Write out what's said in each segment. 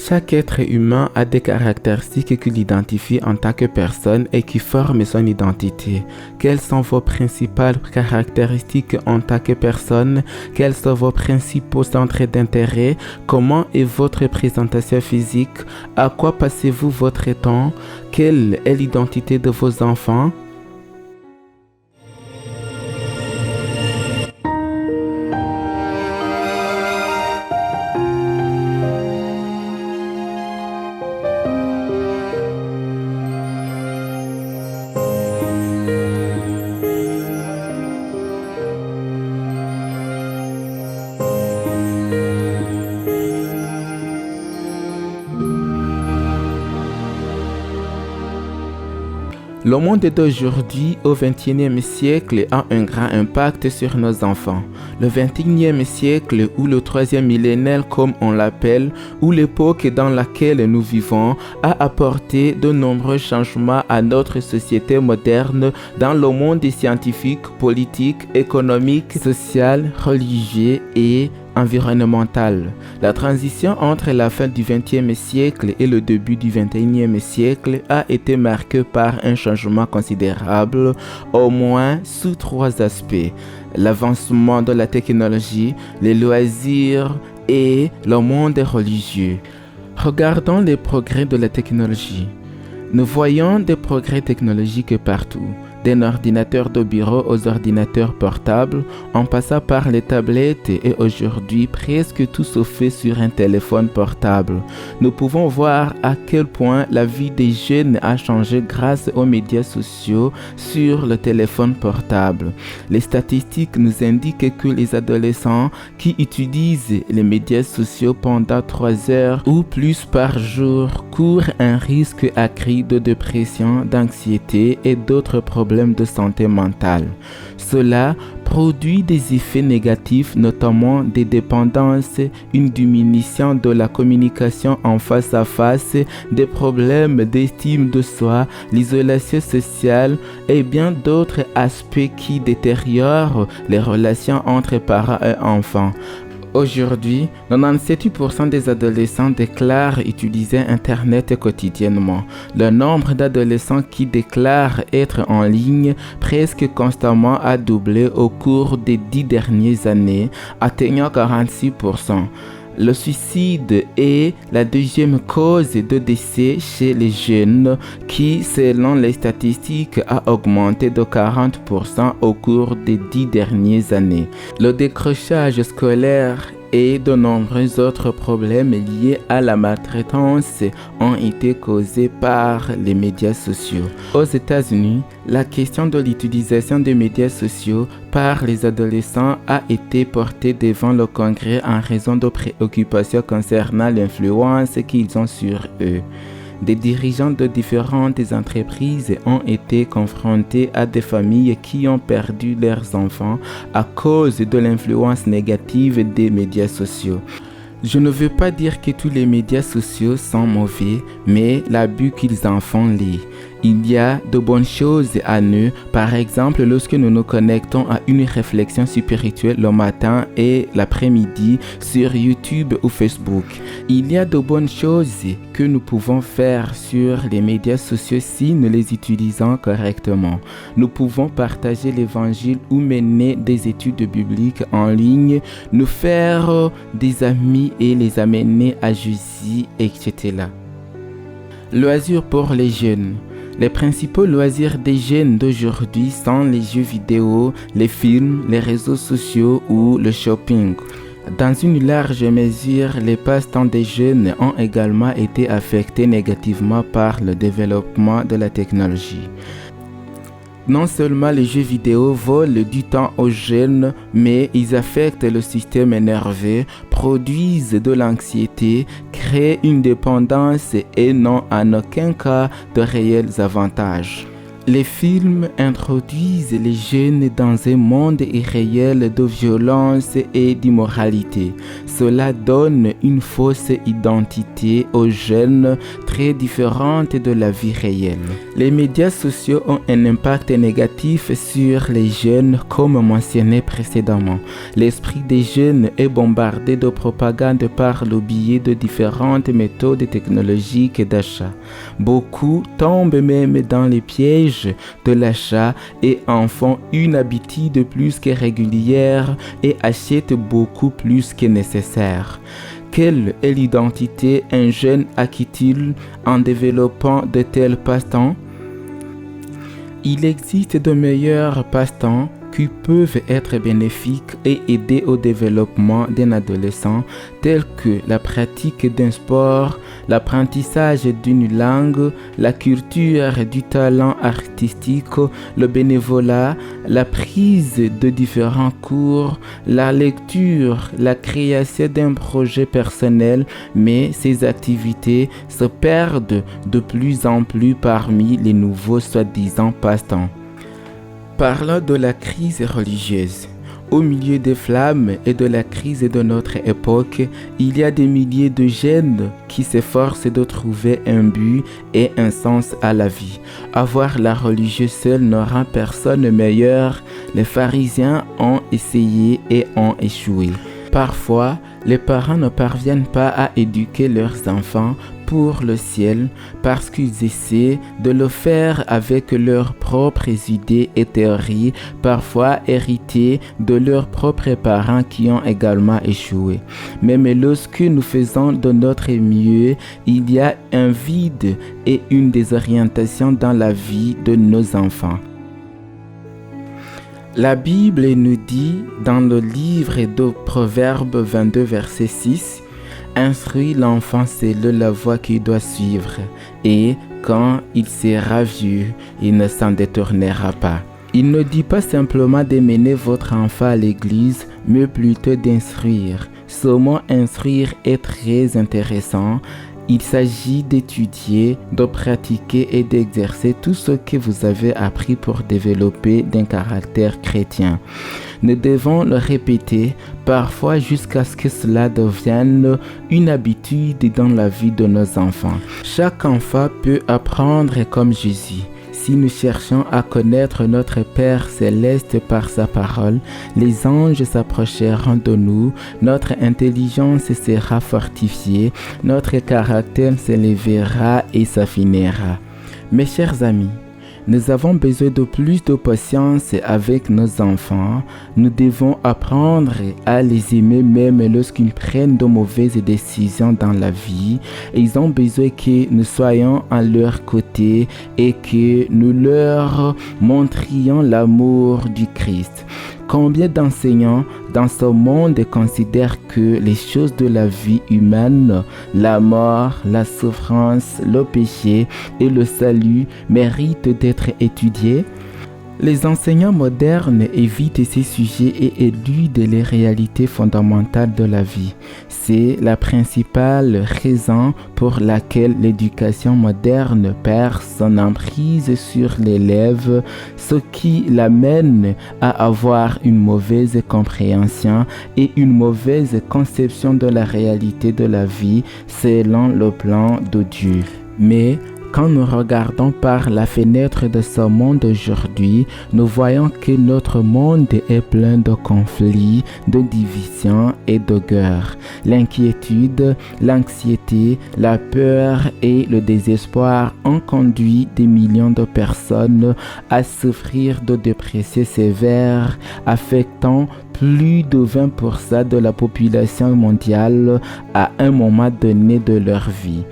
Chaque être humain a des caractéristiques qui l'identifient en tant que personne et qui forment son identité. Quelles sont vos principales caractéristiques en tant que personne? Quels sont vos principaux centres d'intérêt? Comment est votre présentation physique? À quoi passez-vous votre temps? Quelle est l'identité de vos enfants? Le monde d'aujourd'hui, au XXIe siècle, a un grand impact sur nos enfants. Le XXIe siècle, ou le troisième millénaire comme on l'appelle, ou l'époque dans laquelle nous vivons, a apporté de nombreux changements à notre société moderne dans le monde scientifique, politique, économique, social, religieux et environnementale. La transition entre la fin du XXe siècle et le début du XXIe siècle a été marquée par un changement considérable, au moins sous 3 aspects: l'avancement de la technologie, les loisirs et le monde religieux. Regardons les progrès de la technologie. Nous voyons des progrès technologiques partout, d'un ordinateur de bureau aux ordinateurs portables, en passant par les tablettes et aujourd'hui presque tout se fait sur un téléphone portable. Nous pouvons voir à quel point la vie des jeunes a changé grâce aux médias sociaux sur le téléphone portable. Les statistiques nous indiquent que les adolescents qui utilisent les médias sociaux pendant 3 heures ou plus par jour courent un risque accru de dépression, d'anxiété et d'autres problèmes de santé mentale. Cela produit des effets négatifs, notamment des dépendances, une diminution de la communication en face à face, des problèmes d'estime de soi, l'isolation sociale et bien d'autres aspects qui détériorent les relations entre parents et enfants. Aujourd'hui, 97% des adolescents déclarent utiliser Internet quotidiennement. Le nombre d'adolescents qui déclarent être en ligne presque constamment a doublé au cours des 10 dernières années, atteignant 46%. Le suicide est la deuxième cause de décès chez les jeunes qui, selon les statistiques, a augmenté de 40% au cours des 10 dernières années. Le décrochage scolaire et de nombreux autres problèmes liés à la maltraitance ont été causés par les médias sociaux. Aux États-Unis, la question de l'utilisation des médias sociaux par les adolescents a été portée devant le Congrès en raison de préoccupations concernant l'influence qu'ils ont sur eux. Des dirigeants de différentes entreprises ont été confrontés à des familles qui ont perdu leurs enfants à cause de l'influence négative des médias sociaux. Je ne veux pas dire que tous les médias sociaux sont mauvais, mais l'abus qu'ils en font l'est. Il y a de bonnes choses à nous, par exemple lorsque nous nous connectons à une réflexion spirituelle le matin et l'après-midi sur YouTube ou Facebook. Il y a de bonnes choses que nous pouvons faire sur les médias sociaux si nous les utilisons correctement. Nous pouvons partager l'évangile ou mener des études bibliques en ligne, nous faire des amis et les amener à Jésus, etc. Loisirs pour les jeunes. Les principaux loisirs des jeunes d'aujourd'hui sont les jeux vidéo, les films, les réseaux sociaux ou le shopping. Dans une large mesure, les passe-temps des jeunes ont également été affectés négativement par le développement de la technologie. Non seulement les jeux vidéo volent du temps aux jeunes, mais ils affectent le système nerveux, produisent de l'anxiété, créent une dépendance et n'ont en aucun cas de réels avantages. Les films introduisent les jeunes dans un monde irréel de violence et d'immoralité. Cela donne une fausse identité aux jeunes très différente de la vie réelle. Les médias sociaux ont un impact négatif sur les jeunes comme mentionné précédemment. L'esprit des jeunes est bombardé de propagande par le biais de différentes méthodes technologiques d'achat. Beaucoup tombent même dans les pièges de l'achat et en font une habitude plus que régulière et achètent beaucoup plus que nécessaire. Quelle est l'identité un jeune acquiert-il en développant de tels passe-temps? Il existe de meilleurs passe-temps qui peuvent être bénéfiques et aider au développement d'un adolescent, tels que la pratique d'un sport, l'apprentissage d'une langue, la culture du talent artistique, le bénévolat, la prise de différents cours, la lecture, la création d'un projet personnel, mais ces activités se perdent de plus en plus parmi les nouveaux soi-disant passe-temps. Parlons de la crise religieuse. Au milieu des flammes et de la crise de notre époque, il y a des milliers de jeunes qui s'efforcent de trouver un but et un sens à la vie. Avoir la religion seule ne rend personne meilleur. Les pharisiens ont essayé et ont échoué. Parfois, les parents ne parviennent pas à éduquer leurs enfants pour le ciel parce qu'ils essaient de le faire avec leurs propres idées et théories, parfois héritées de leurs propres parents qui ont également échoué. Même lorsque nous faisons de notre mieux, il y a un vide et une désorientation dans la vie de nos enfants. La Bible nous dit dans le livre de Proverbes 22, verset 6, « Instruis l'enfant selon la voie qu'il doit suivre, et quand il sera vieux, il ne s'en détournera pas. » Il ne dit pas simplement d'amener votre enfant à l'église, mais plutôt d'instruire. Ce mot « instruire » est très intéressant. Il s'agit d'étudier, de pratiquer et d'exercer tout ce que vous avez appris pour développer un caractère chrétien. Nous devons le répéter parfois jusqu'à ce que cela devienne une habitude dans la vie de nos enfants. Chaque enfant peut apprendre comme Jésus. Si nous cherchons à connaître notre Père céleste par sa parole, les anges s'approcheront de nous, notre intelligence sera fortifiée, notre caractère s'élèvera et s'affinera. Mes chers amis, nous avons besoin de plus de patience avec nos enfants. Nous devons apprendre à les aimer même lorsqu'ils prennent de mauvaises décisions dans la vie. Ils ont besoin que nous soyons à leur côté et que nous leur montrions l'amour du Christ. Combien d'enseignants dans ce monde considèrent que les choses de la vie humaine, la mort, la souffrance, le péché et le salut méritent d'être étudiés? Les enseignants modernes évitent ces sujets et éludent les réalités fondamentales de la vie. C'est la principale raison pour laquelle l'éducation moderne perd son emprise sur l'élève, ce qui l'amène à avoir une mauvaise compréhension et une mauvaise conception de la réalité de la vie selon le plan de Dieu. Mais quand nous regardons par la fenêtre de ce monde aujourd'hui, nous voyons que notre monde est plein de conflits, de divisions et de guerres. L'inquiétude, l'anxiété, la peur et le désespoir ont conduit des millions de personnes à souffrir de dépression sévère, affectant plus de 20% de la population mondiale à un moment donné de leur vie.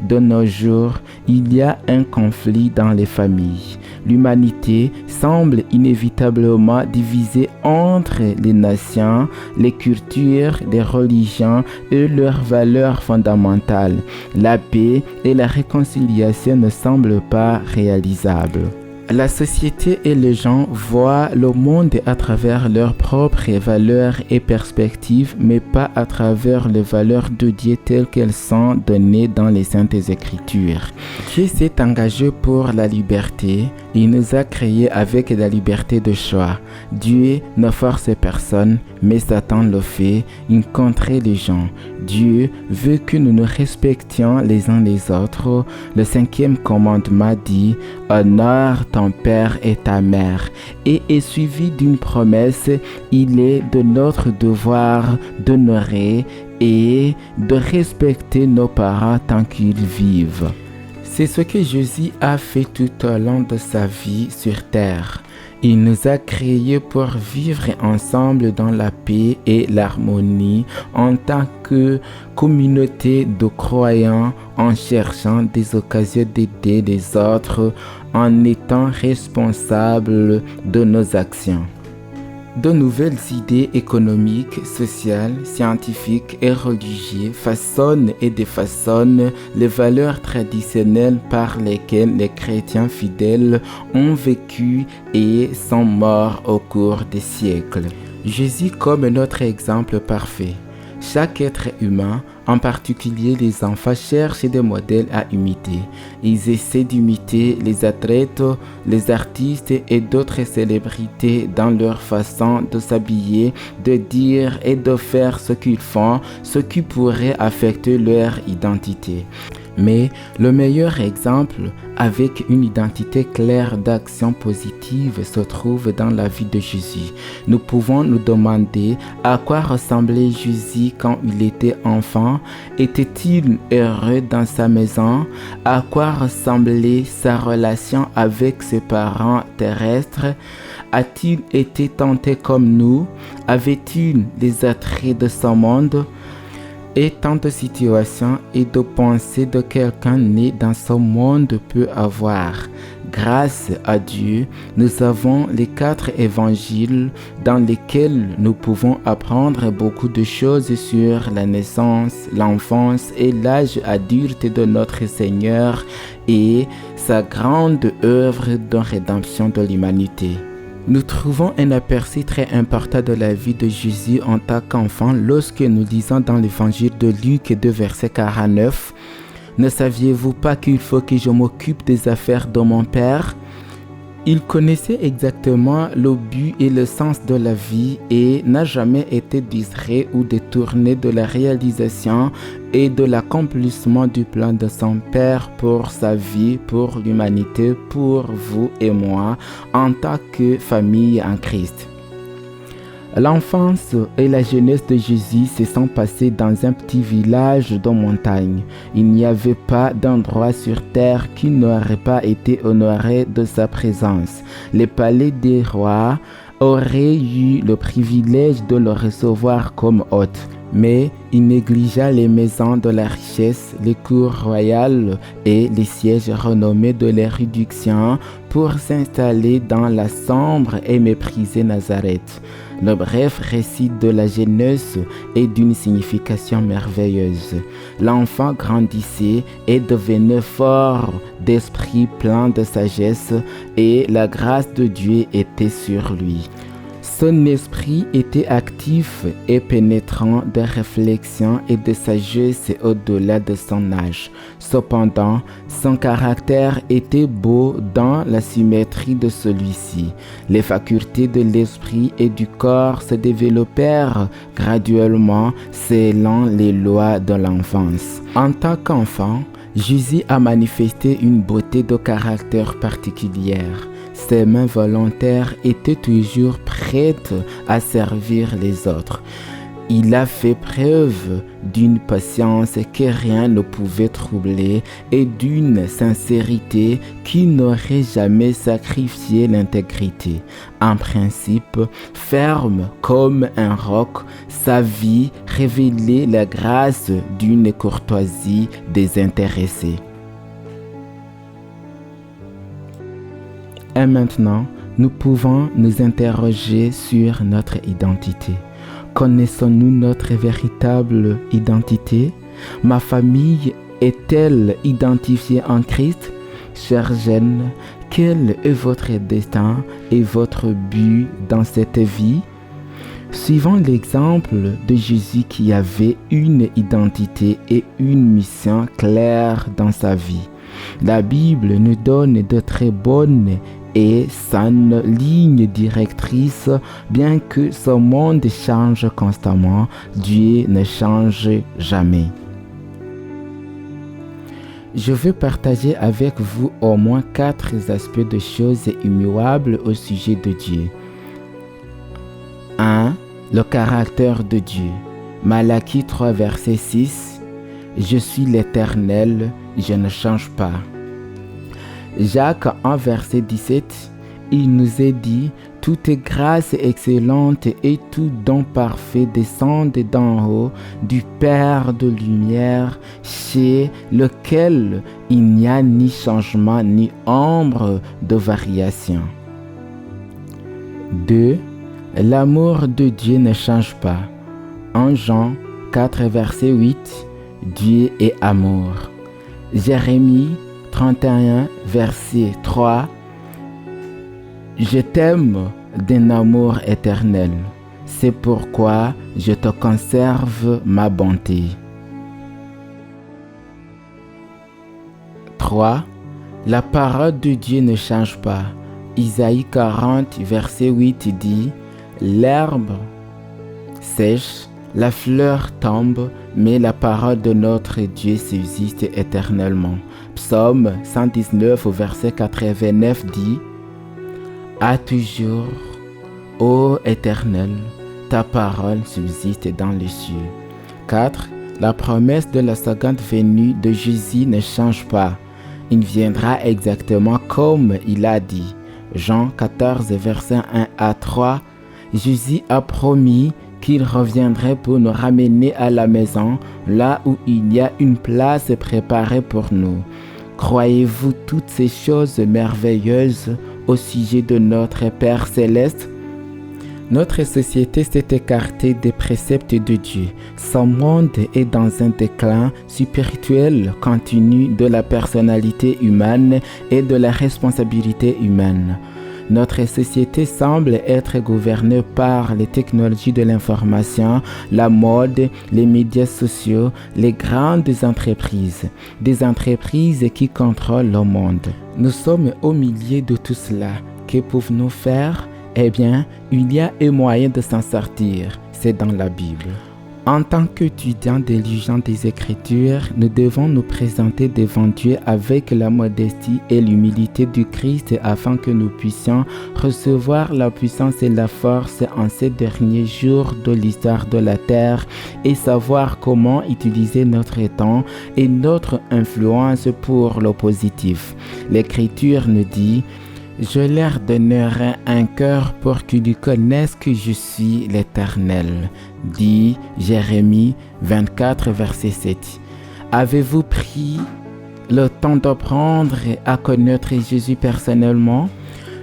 De nos jours, il y a un conflit dans les familles. L'humanité semble inévitablement divisée entre les nations, les cultures, les religions et leurs valeurs fondamentales. La paix et la réconciliation ne semblent pas réalisables. La société et les gens voient le monde à travers leurs propres valeurs et perspectives, mais pas à travers les valeurs de Dieu telles qu'elles sont données dans les Saintes Écritures. Dieu s'est engagé pour la liberté. Il nous a créés avec la liberté de choix. Dieu ne force personne, mais Satan le fait. Il contraint les gens. Dieu veut que nous nous respections les uns les autres. Le 5e commandement dit « Honore ton père et ta mère » et est suivi d'une promesse. Il est de notre devoir d'honorer et de respecter nos parents tant qu'ils vivent. C'est ce que Jésus a fait tout au long de sa vie sur terre. Il nous a créés pour vivre ensemble dans la paix et l'harmonie en tant que communauté de croyants, en cherchant des occasions d'aider les autres, en étant responsables de nos actions. De nouvelles idées économiques, sociales, scientifiques et religieuses façonnent et défaçonnent les valeurs traditionnelles par lesquelles les chrétiens fidèles ont vécu et sont morts au cours des siècles. Jésus comme notre exemple parfait. Chaque être humain, en particulier les enfants, cherchent des modèles à imiter. Ils essaient d'imiter les athlètes, les artistes et d'autres célébrités dans leur façon de s'habiller, de dire et de faire ce qu'ils font, ce qui pourrait affecter leur identité. Mais le meilleur exemple avec une identité claire d'action positive se trouve dans la vie de Jésus. Nous pouvons nous demander à quoi ressemblait Jésus quand il était enfant. Était-il heureux dans sa maison? À quoi ressemblait sa relation avec ses parents terrestres? A-t-il été tenté comme nous? Avait-il les attraits de ce monde? Et tant de situations et de pensées de quelqu'un né dans ce monde peut avoir. Grâce à Dieu, nous avons les 4 évangiles dans lesquels nous pouvons apprendre beaucoup de choses sur la naissance, l'enfance et l'âge adulte de notre Seigneur et sa grande œuvre de rédemption de l'humanité. Nous trouvons un aperçu très important de la vie de Jésus en tant qu'enfant lorsque nous lisons dans l'évangile de Luc 2, verset 49. « Ne saviez-vous pas qu'il faut que je m'occupe des affaires de mon Père ?» Il connaissait exactement le but et le sens de la vie et n'a jamais été distrait ou détourné de la réalisation et de l'accomplissement du plan de son Père pour sa vie, pour l'humanité, pour vous et moi, en tant que famille en Christ. L'enfance et la jeunesse de Jésus se sont passées dans un petit village de montagne. Il n'y avait pas d'endroit sur terre qui n'aurait pas été honoré de sa présence. Les palais des rois auraient eu le privilège de le recevoir comme hôte. Mais il négligea les maisons de la richesse, les cours royales et les sièges renommés de l'érudition pour s'installer dans la sombre et méprisée Nazareth. Le bref récit de la jeunesse est d'une signification merveilleuse. L'enfant grandissait et devenait fort d'esprit, plein de sagesse, et la grâce de Dieu était sur lui. Son esprit était actif et pénétrant de réflexion et de sagesse au-delà de son âge. Cependant, son caractère était beau dans la symétrie de celui-ci. Les facultés de l'esprit et du corps se développèrent graduellement selon les lois de l'enfance. En tant qu'enfant, Jésus a manifesté une beauté de caractère particulière. Ses mains volontaires étaient toujours prêtes à servir les autres. Il a fait preuve d'une patience que rien ne pouvait troubler et d'une sincérité qui n'aurait jamais sacrifié l'intégrité. En principe, ferme comme un roc, sa vie révélait la grâce d'une courtoisie désintéressée. Et maintenant, nous pouvons nous interroger sur notre identité. Connaissons-nous notre véritable identité? Ma famille est-elle identifiée en Christ? Chers jeunes, Quel est votre destin et votre but dans cette vie? Suivons l'exemple de Jésus qui avait une identité et une mission claire dans sa vie. La Bible nous donne de très bonnes et saines lignes directrices, bien que ce monde change constamment, Dieu ne change jamais. Je veux partager avec vous au moins 4 aspects de choses immuables au sujet de Dieu. 1. Le caractère de Dieu. Malachie 3, verset 6. Je suis l'Éternel, je ne change pas. Jacques 1, verset 17. Il nous est dit, toute grâce excellente et tout don parfait descendent d'en haut du Père de lumière, chez lequel il n'y a ni changement ni ombre de variation. 2. L'amour de Dieu ne change pas. En Jean 4, verset 8, Dieu est amour. Jérémie 31, verset 3, je t'aime d'un amour éternel. C'est pourquoi je te conserve ma bonté. 3. La parole de Dieu ne change pas. Isaïe 40, verset 8 dit, l'herbe sèche, la fleur tombe, mais la parole de notre Dieu subsiste éternellement. Psaume 119, verset 89 dit, à toujours, ô Éternel, ta parole subsiste dans les cieux. 4. La promesse de la seconde venue de Jésus ne change pas. Il viendra exactement comme il a dit. Jean 14, verset 1 à 3. Jésus a promis qu'il reviendrait pour nous ramener à la maison, là où il y a une place préparée pour nous. Croyez-vous toutes ces choses merveilleuses au sujet de notre Père céleste? Notre société s'est écartée des préceptes de Dieu. Son monde est dans un déclin spirituel continu de la personnalité humaine et de la responsabilité humaine. Notre société semble être gouvernée par les technologies de l'information, la mode, les médias sociaux, les grandes entreprises, des entreprises qui contrôlent le monde. Nous sommes au milieu de tout cela. Que pouvons-nous faire? Eh bien, il y a un moyen de s'en sortir, c'est dans la Bible. En tant qu'étudiants diligents des Écritures, nous devons nous présenter devant Dieu avec la modestie et l'humilité du Christ afin que nous puissions recevoir la puissance et la force en ces derniers jours de l'histoire de la terre et savoir comment utiliser notre temps et notre influence pour le positif. L'Écriture nous dit: je leur donnerai un cœur pour qu'ils connaissent que je suis l'Éternel, dit Jérémie 24, verset 7. Avez-vous pris le temps d'apprendre à connaître Jésus personnellement?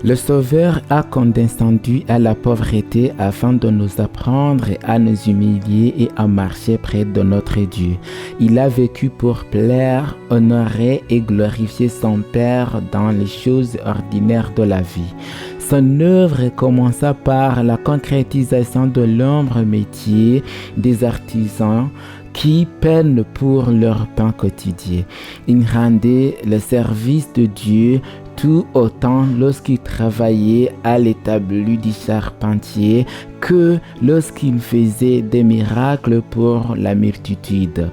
Le Sauveur a condescendu à la pauvreté afin de nous apprendre à nous humilier et à marcher près de notre Dieu. Il a vécu pour plaire, honorer et glorifier son Père dans les choses ordinaires de la vie. Son œuvre commença par la concrétisation de l'humble métier des artisans qui peinent pour leur pain quotidien. Il rendait le service de Dieu tout autant lorsqu'il travaillait à l'établi du charpentier que lorsqu'il faisait des miracles pour la multitude.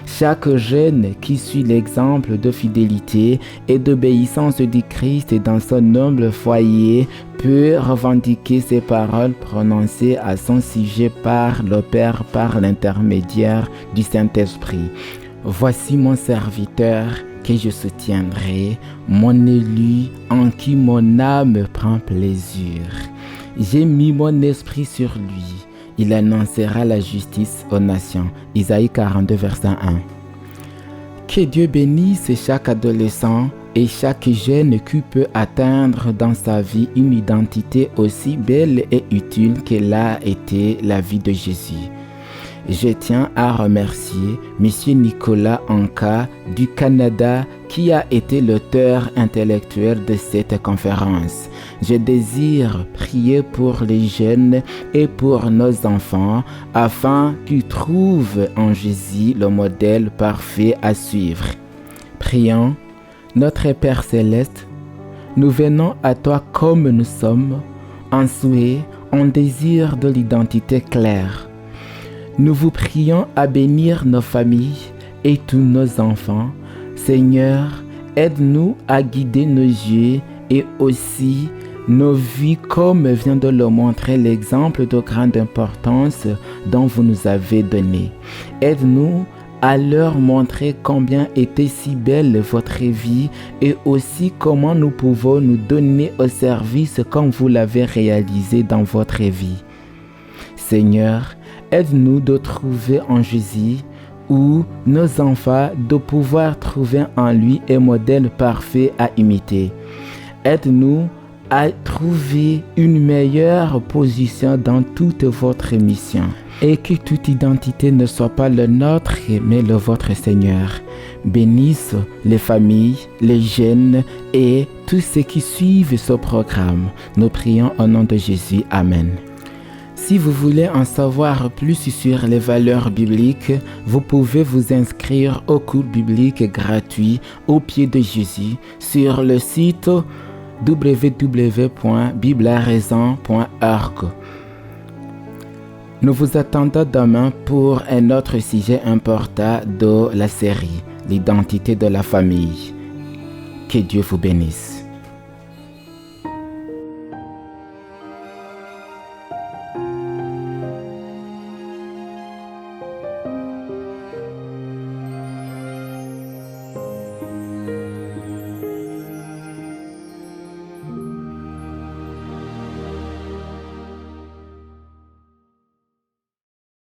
Chaque jeune qui suit l'exemple de fidélité et d'obéissance du Christ dans son humble foyer peut revendiquer ces paroles prononcées à son sujet par le Père par l'intermédiaire du Saint-Esprit. Voici mon serviteur que je soutiendrai, mon élu en qui mon âme prend plaisir. J'ai mis mon esprit sur lui. Il annoncera la justice aux nations. Isaïe 42, verset 1. Que Dieu bénisse chaque adolescent et chaque jeune qui peut atteindre dans sa vie une identité aussi belle et utile que l'a été la vie de Jésus. Je tiens à remercier M. Nicolas Anka du Canada qui a été l'auteur intellectuel de cette conférence. Je désire prier pour les jeunes et pour nos enfants afin qu'ils trouvent en Jésus le modèle parfait à suivre. Prions. Notre Père Céleste, nous venons à toi comme nous sommes, en souhait, en désir de l'identité claire. Nous vous prions à bénir nos familles et tous nos enfants. Seigneur, aide-nous à guider nos yeux et aussi nos vies comme vient de le montrer l'exemple de grande importance dont vous nous avez donné. Aide-nous à leur montrer combien était si belle votre vie et aussi comment nous pouvons nous donner au service comme vous l'avez réalisé dans votre vie. Seigneur, aide-nous de trouver en Jésus ou nos enfants de pouvoir trouver en lui un modèle parfait à imiter. Aide-nous à trouver une meilleure position dans toute votre mission et que toute identité ne soit pas le nôtre mais le vôtre, Seigneur. Bénisse les familles, les jeunes et tous ceux qui suivent ce programme. Nous prions au nom de Jésus. Amen. Si vous voulez en savoir plus sur les valeurs bibliques, vous pouvez vous inscrire au cours biblique gratuit au pied de Jésus sur le site www.bibleraison.org. Nous vous attendons demain pour un autre sujet important de la série, l'identité de la famille. Que Dieu vous bénisse.